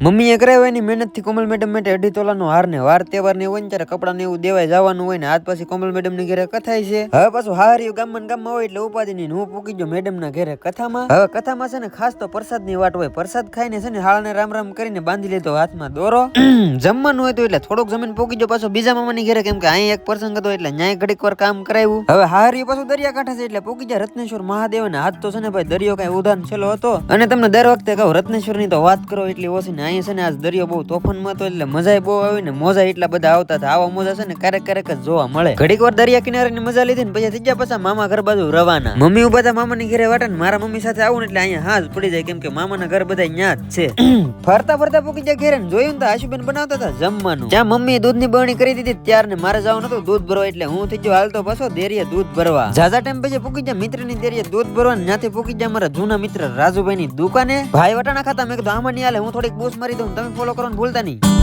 મમ્મીએ કરાવ્યો એની મહેનત થી કોમલ મેડમ માટે 2.5 તોલાનો હાર ને વાર તહેવાર ને હોય ને ત્યારે કપડા ને એવું દેવાય જવાનું હોય ને આજ પછી કોમલ મેડમ ની ઘરે કથાય છે. હવે પાછું હારિયું ગામમાં હોય એટલે ઉપાધિ નહીં. હું પૂકી ગયો મેડમ ના ઘરે કથામાં. હવે કથામાં છે ને ખાસ તો પ્રસાદ ની વાટ હોય. પ્રસાદ ખાઈને છે ને હાળને રામ રામ કરીને બાંધી લેતો હાથમાં દોરો. જમવાનું હોય તો એટલે થોડોક જમીન પૂકી ગયો પાછો બીજા મામાની ઘરે, કેમ કે અહીં એક પ્રસંગ હતો એટલે ન્યાય ઘડીક વાર કામ કરાવ્યું. હવે હારિયું પાછું દરિયા કાંઠે છે એટલે પૂકી ગયા રત્નેશ્વર મહાદેવ ને હાથ તો છે ને ભાઈ દરિયો કઈ ઉધાન છેલ્લો હતો. અને તમને દર વખતે કહું રત્નેશ્વર ની તો વાત કરો એટલી ઓછી ને અહીં છે ને આજ દરિયો બહુ તોફાનમાં હતો એટલે મજા બહુ આવી ને મોજા એટલા બધા આવતા હતા. આવા મોજા છે ને ક્યારેક જ જોવા મળે. ઘડીક વાર દરિયા કિનારે ની મજા લીધી ને પછી ત્રીજા પાછા મામા ઘર બાજુ રવાના. મમ્મી ઉભા હતા મામાની ઘરે વાટે ને મારા મમ્મી સાથે આવું ને એટલે અહીંયા હાજ પડી જાય, કેમ કે મામાના ઘર બધા ન્યા જ છે. ફરતા ફરતા પૂકી જાય ઘરે ને જોયું તો આશુબેન બનાવતા હતા જમવાનું. ત્યાં મમ્મી દૂધની બરણી કરી દીધી ત્યાર ને મારે જવાનું હતું દૂધ ભરવા એટલે હું થઈ ગયો હાલતો પાછો દેરીએ દૂધ ભરવા. ઝાઝા ટાઈમ પછી પૂકી જાય મિત્રની દેરીએ દૂધ ભરવા ને ત્યાંથી પૂકી જાય મારા જૂના મિત્ર રાજુભાઈ ની દુકાને. ભાઈ વટાણા ખાતા મેં કીધું આમાં નહીં હાલે, હું થોડીક બૂસ મારી દઉં, તમે ફોલો કરવાનું ભૂલતા નહીં.